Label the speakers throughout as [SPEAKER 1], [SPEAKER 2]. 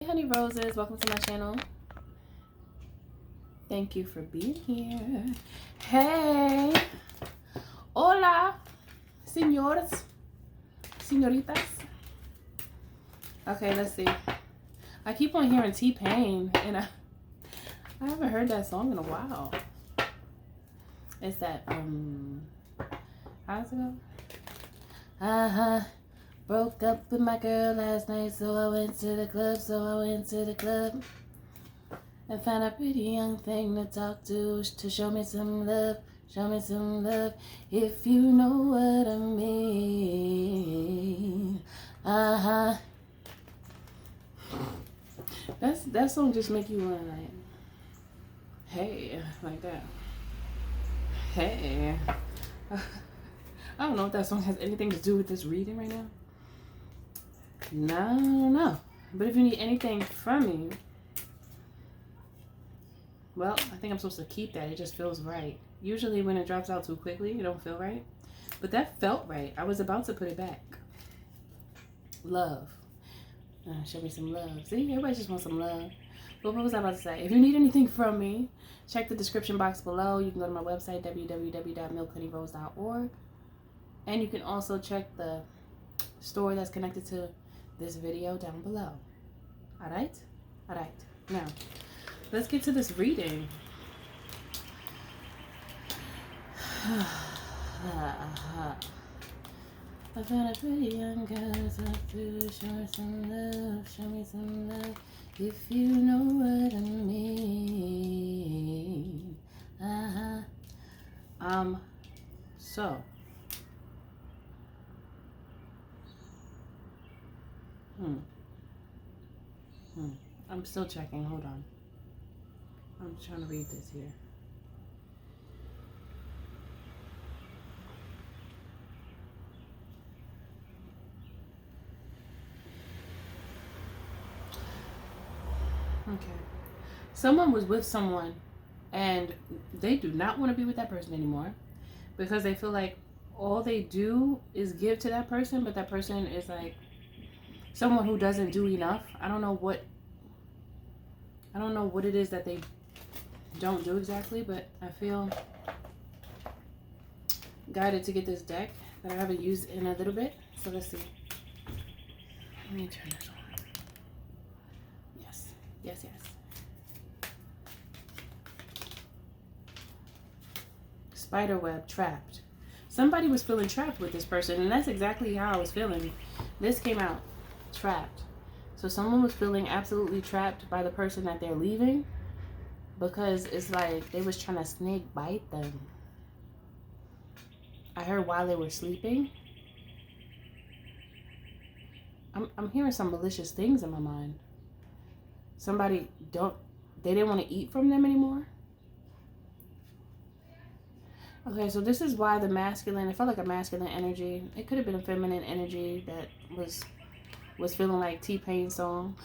[SPEAKER 1] honey roses, welcome to my channel. Thank you for being here. Hey, hola, senores, senoritas. Okay, let's see. I keep on hearing T-Pain, and I haven't heard that song in a while. It's that how's it go? Broke up with my girl last night, so I went to the club. And found a pretty young thing to talk to show me some love, if you know what I mean. That song just make you want like, hey, like that. Hey. I don't know if that song has anything to do with this reading right now. No. But if you need anything from me, well, I think I'm supposed to keep that. It just feels right. Usually when it drops out too quickly, it don't feel right. But that felt right. I was about to put it back. Love. Show me some love. See, everybody just wants some love. But what was I about to say? If you need anything from me, check the description box below. You can go to my website, www.milkhoneyRose.org. And you can also check the store that's connected to this video down below. Alright? Alright. Now, let's get to this reading. I found a pretty young girl to talk to, show me some love, if you know what I mean. So. I'm still checking, hold on. I'm trying to read this here. Okay. Someone was with someone and they do not want to be with that person anymore because they feel like all they do is give to that person, but that person is like someone who doesn't do enough. I don't know what it is that they don't do exactly, but I feel guided to get this deck that I haven't used in a little bit. So let's see. Let me turn this on. Yes. Spiderweb, trapped. Somebody was feeling trapped with this person, and that's exactly how I was feeling. This came out, trapped. So someone was feeling absolutely trapped by the person that they're leaving because it's like they was trying to snake bite them. I heard while they were sleeping. I'm hearing some malicious things in my mind. They didn't want to eat from them anymore. Okay, so this is why the masculine, it felt like a masculine energy. It could have been a feminine energy that was feeling like T-Pain song.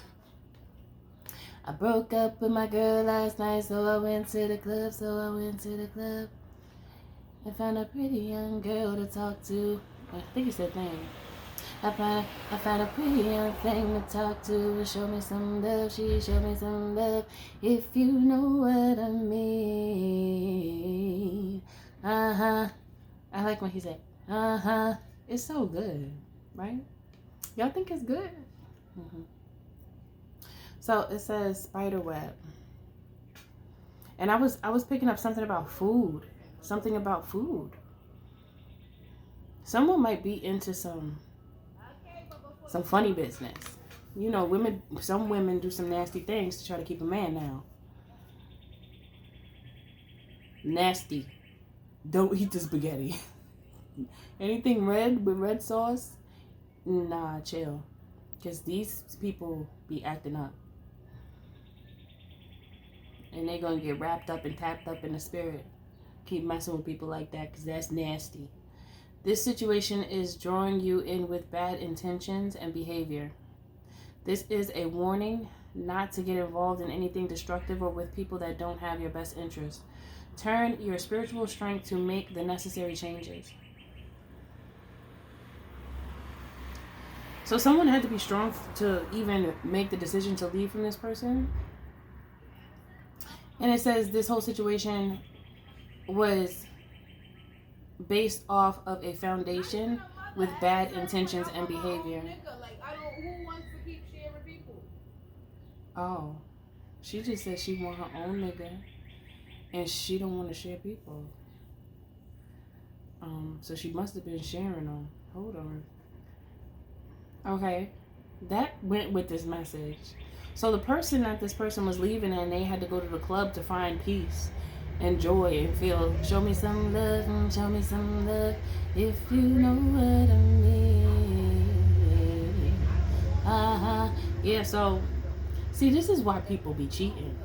[SPEAKER 1] I broke up with my girl last night, so I went to the club. I found a pretty young girl to talk to. I think it's that thing. I found a pretty young thing to talk to. Show me some love, she showed me some love, if you know what I mean. I like when he said, It's so good, right? Y'all think it's good? So it says spiderweb. And I was picking up something about food. Someone might be into some funny business. You know, some women do some nasty things to try to keep a man down. Nasty. Don't eat the spaghetti. Anything red with red sauce, nah, chill. Because these people be acting up. And they gonna get wrapped up and tapped up in the spirit. Keep messing with people like that because that's nasty. This situation is drawing you in with bad intentions and behavior. This is a warning not to get involved in anything destructive or with people that don't have your best interest. Turn your spiritual strength to make the necessary changes. So someone had to be strong to even make the decision to leave from this person. And it says this whole situation was based off of a foundation with bad intentions and behavior. Oh, she just said she want her own nigga, and she don't want to share people. So she must have been sharing them. Hold on. Okay, that went with this message. So the person that this person was leaving, and they had to go to the club to find peace and joy and feel, show me some love, if you know what I mean. Yeah, so see, this is why people be cheating.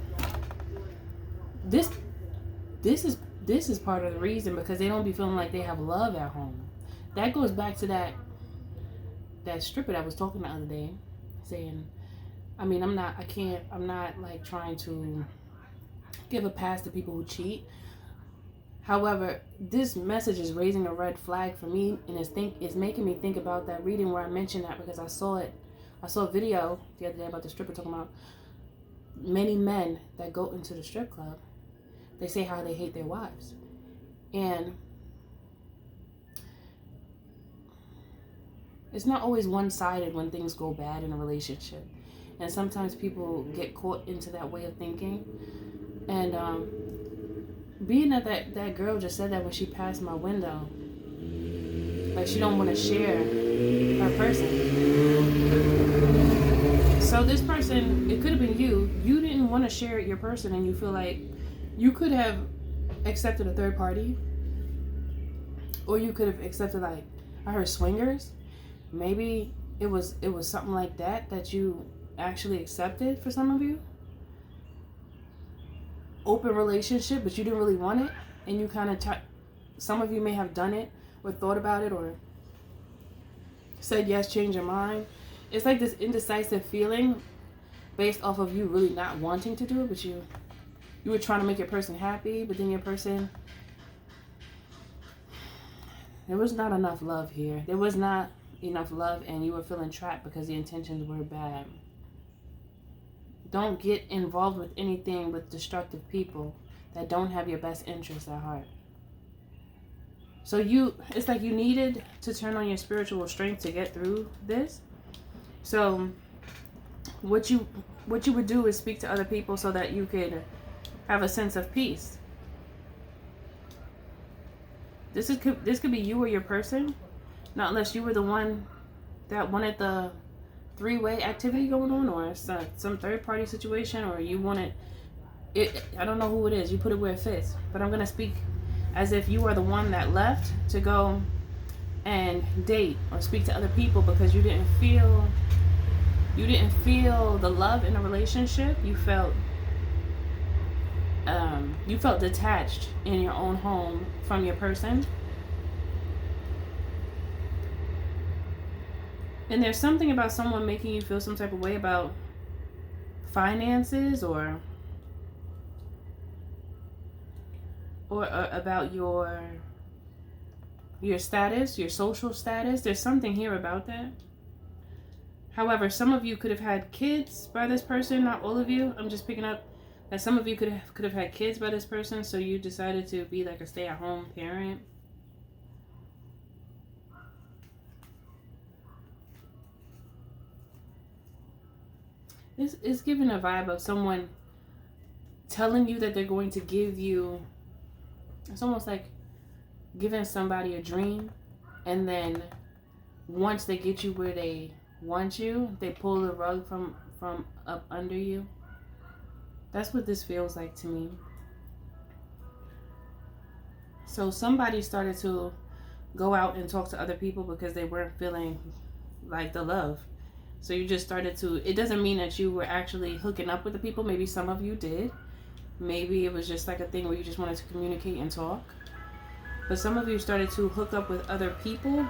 [SPEAKER 1] This is part of the reason, because they don't be feeling like they have love at home. That goes back to that stripper that was talking the other day, saying, I mean, I'm not like trying to give a pass to people who cheat. However, this message is raising a red flag for me, and it's making me think about that reading where I mentioned that, because I saw a video the other day about the stripper talking about many men that go into the strip club. They say how they hate their wives. And it's not always one-sided when things go bad in a relationship. And sometimes people get caught into that way of thinking. And being that girl just said that when she passed my window, like she don't want to share her person. So this person, it could have been you. You didn't want to share your person, and you feel like you could have accepted a third party, or you could have accepted, like, I heard swingers. Maybe it was something like that you actually accepted for some of you. Open relationship, but you didn't really want it, and you kind of some of you may have done it or thought about it or said yes, change your mind. It's like this indecisive feeling based off of you really not wanting to do it, but you were trying to make your person happy, but then your person, there was not enough love here. There was not enough love, and you were feeling trapped because the intentions were bad. Don't get involved with anything with destructive people that don't have your best interests at heart. So it's like you needed to turn on your spiritual strength to get through this. So what you would do is speak to other people so that you could have a sense of peace. This could be you or your person, not unless you were the one that wanted the three-way activity going on, or some third-party situation, or you wanted it. I don't know who it is. You put it where it fits. But I'm gonna speak as if you are the one that left to go and date or speak to other people because you didn't feel the love in a relationship. You felt detached in your own home from your person. And there's something about someone making you feel some type of way about finances or about your status, your social status. There's something here about that. However, some of you could have had kids by this person, not all of you. I'm just picking up that some of you could have had kids by this person, so you decided to be like a stay-at-home parent. This is giving a vibe of someone telling you that they're going to give you, it's almost like giving somebody a dream, and then once they get you where they want you, they pull the rug from up under you. That's what this feels like to me. So somebody started to go out and talk to other people because they weren't feeling like the love. So you just started to, it doesn't mean that you were actually hooking up with the people. Maybe some of you did. Maybe it was just like a thing where you just wanted to communicate and talk. But some of you started to hook up with other people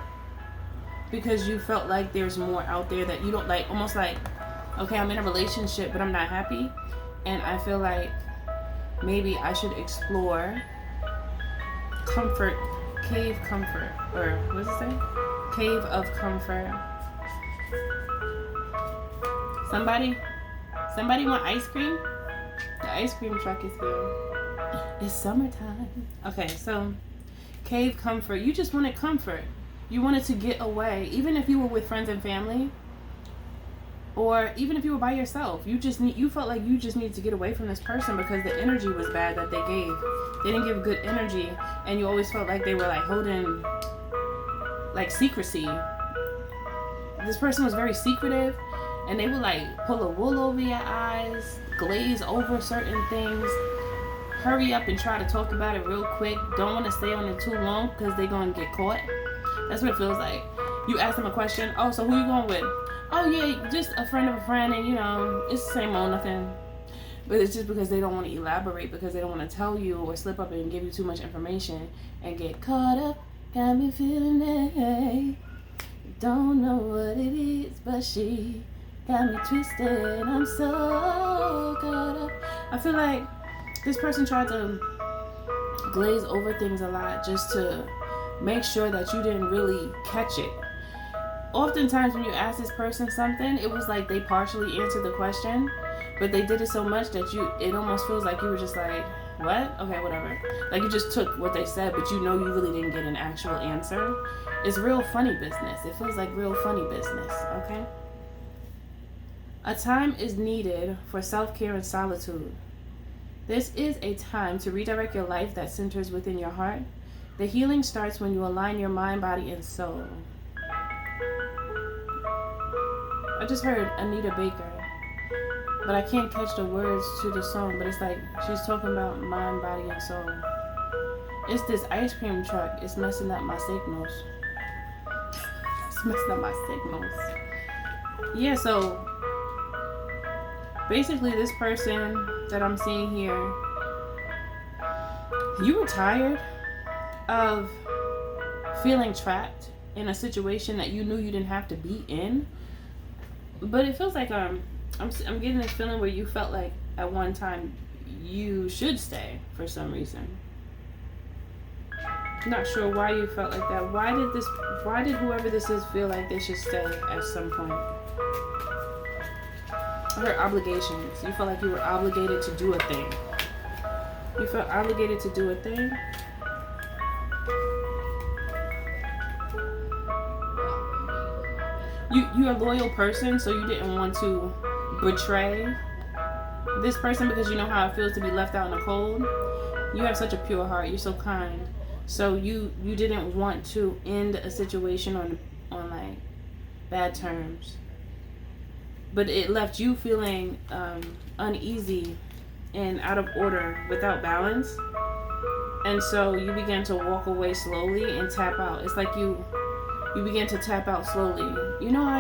[SPEAKER 1] because you felt like there's more out there that you don't like. Almost like, okay, I'm in a relationship, but I'm not happy. And I feel like maybe I should explore cave comfort, or what does it say? Cave of comfort. Somebody want ice cream? The ice cream truck is here. It's summertime. Okay, so cave comfort. You just wanted comfort. You wanted to get away. Even if you were with friends and family, or even if you were by yourself, you felt like you just needed to get away from this person because the energy was bad that they gave. They didn't give good energy, and you always felt like they were like holding like secrecy. This person was very secretive, and they would like pull a wool over your eyes, glaze over certain things, hurry up and try to talk about it real quick. Don't want to stay on it too long because they're going to get caught. That's what it feels like. You ask them a question. Oh, so who you going with? Oh, yeah, just a friend of a friend, and, you know, it's the same old nothing. But it's just because they don't want to elaborate, because they don't want to tell you or slip up and give you too much information and get caught up. Got me feeling it. Don't know what it is, but she got me twisted. I'm so caught up. I feel like this person tried to glaze over things a lot just to make sure that you didn't really catch it. Oftentimes when you ask this person something, it was like they partially answered the question, but they did it so much that it almost feels like you were just like, what? Okay, whatever. Like you just took what they said, but you know you really didn't get an actual answer. It's real funny business. It feels like real funny business, okay? A time is needed for self-care and solitude. This is a time to redirect your life that centers within your heart. The healing starts when you align your mind, body, and soul. I just heard Anita Baker, but I can't catch the words to the song, but it's like she's talking about mind, body, and soul. It's this ice cream truck. It's messing up my signals. It's messing up my signals. Yeah, so basically this person that I'm seeing here, you were tired of feeling trapped in a situation that you knew you didn't have to be in. But it feels like I'm getting this feeling where you felt like at one time you should stay for some reason. Not sure why you felt like that. Why did whoever this is feel like they should stay at some point? I heard obligations. You felt like you were obligated to do a thing. You felt obligated to do a thing. You're a loyal person, so you didn't want to betray this person because you know how it feels to be left out in the cold. You have such a pure heart. You're so kind. So you didn't want to end a situation on like bad terms. But it left you feeling uneasy and out of order, without balance. And so you began to walk away slowly and tap out. It's like you began to tap out slowly. You know how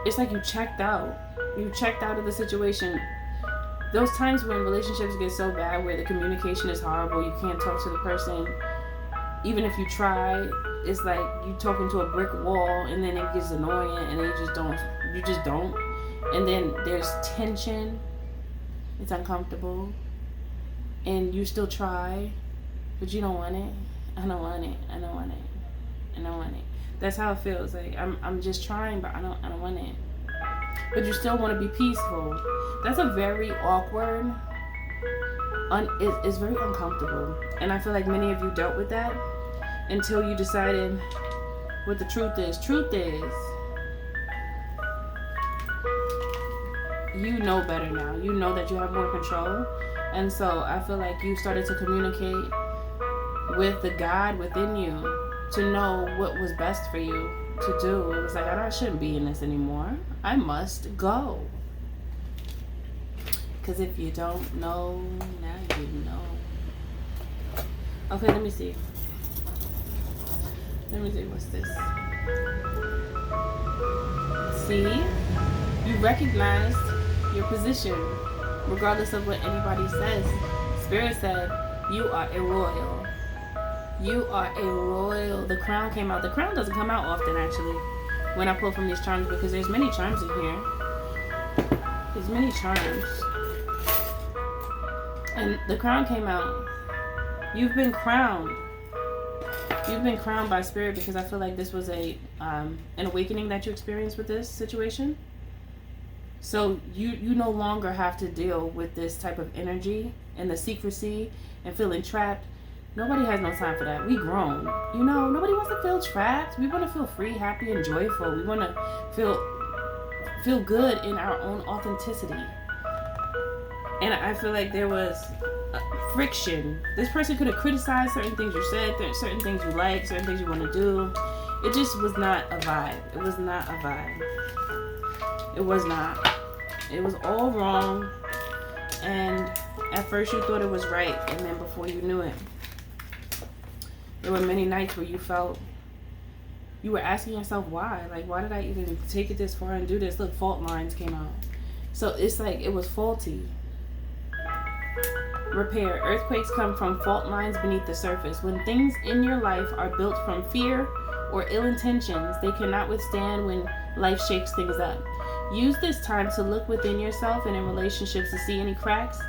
[SPEAKER 1] it's like you checked out. You checked out of the situation. Those times when relationships get so bad where the communication is horrible, you can't talk to the person. Even if you try, it's like you talking to a brick wall, and then it gets annoying, and then you just don't. And then there's tension. It's uncomfortable. And you still try, but you don't want it. I don't want it. I don't want it. I don't want it. That's how it feels. Like I'm just trying, but I don't want it. But you still want to be peaceful. That's a very awkward. It's very uncomfortable, and I feel like many of you dealt with that until you decided what the truth is. Truth is, you know better now. You know that you have more control, and so I feel like you started to communicate with the God within you to know what was best for you to do. It was like, I shouldn't be in this anymore. I must go. Because if you don't know, now you know. Okay, let me see. What's this? See? You recognized your position, regardless of what anybody says. Spirit said, you are a royal. You are a royal. The crown came out. The crown doesn't come out often, actually, when I pull from these charms, because there's many charms in here. There's many charms. And the crown came out. You've been crowned. You've been crowned by Spirit, because I feel like this was a an awakening that you experienced with this situation. So you no longer have to deal with this type of energy and the secrecy and feeling trapped. Nobody has no time for that. We grown. You know, nobody wants to feel trapped. We want to feel free, happy, and joyful. We want to feel good in our own authenticity. And I feel like there was friction. This person could have criticized certain things you said, certain things you like, certain things you want to do. It just was not a vibe. It was not a vibe. It was not. It was all wrong. And at first you thought it was right, and then before you knew it, there were many nights where you felt, you were asking yourself why. Like, why did I even take it this far and do this? Look, fault lines came out. So it's like it was faulty. Repair. Earthquakes come from fault lines beneath the surface. When things in your life are built from fear or ill intentions, they cannot withstand when life shakes things up. Use this time to look within yourself and in relationships to see any cracks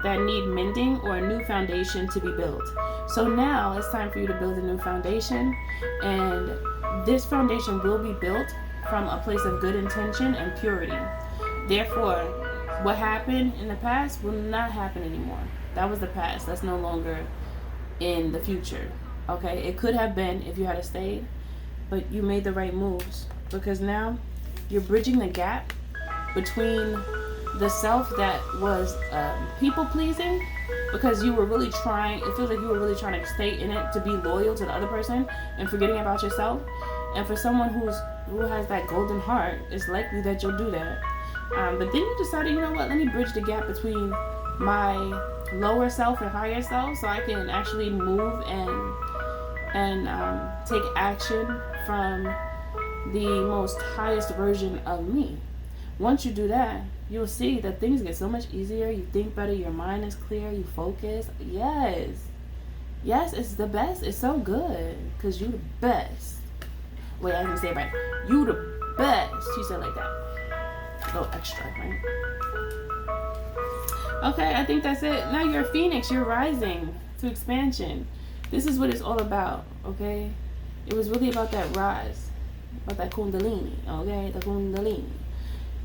[SPEAKER 1] that need mending or a new foundation to be built. So now it's time for you to build a new foundation, and this foundation will be built from a place of good intention and purity. Therefore, what happened in the past will not happen anymore. That was the past. That's no longer in the future. Okay? It could have been if you had stayed, but you made the right moves, because now you're bridging the gap between the self that was people pleasing, because you were really trying, it feels like you were really trying to stay in it to be loyal to the other person and forgetting about yourself. And for someone who has that golden heart, it's likely that you'll do that. But then you decided, you know what, let me bridge the gap between my lower self and higher self, so I can actually move and take action from the most highest version of me. Once you do that, you'll see that things get so much easier. You think better, your mind is clear, you focus. Yes, it's the best. It's so good, because you the best. Wait, I didn't say it right. You the best. She said like that. A little extra, right? Okay, I think that's it. Now you're a phoenix. You're rising to expansion. This is what it's all about, okay? It was really about that rise, about that kundalini, okay? The kundalini.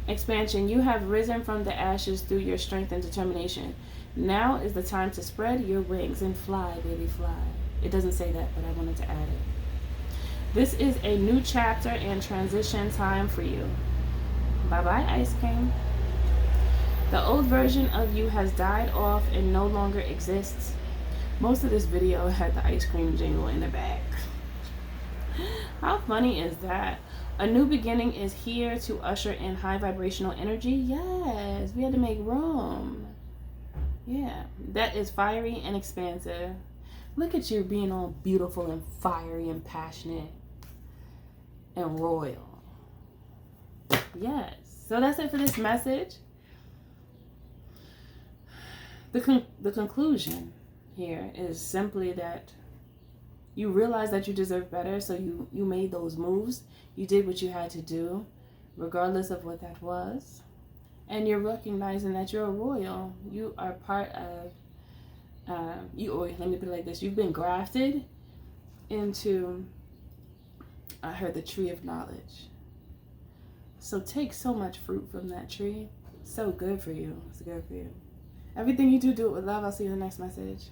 [SPEAKER 1] Expansion. You have risen from the ashes through your strength and determination. Now is the time to spread your wings and fly, baby, fly. It doesn't say that, but I wanted to add it. This is a new chapter and transition time for you. Bye-bye, ice cream. The old version of you has died off and no longer exists. Most of this video had the ice cream jingle in the back. How funny is that? A new beginning is here to usher in high vibrational energy. Yes, we had to make room. Yeah, that is fiery and expansive. Look at you being all beautiful and fiery and passionate and royal. Yes, so that's it for this message. The conclusion here is simply that you realize that you deserve better, so you made those moves. You did what you had to do, regardless of what that was. And you're recognizing that you're a royal. You are part of, let me put it like this. You've been grafted into, I heard, the tree of knowledge. So take so much fruit from that tree. It's so good for you. It's good for you. Everything you do, do it with love. I'll see you in the next message.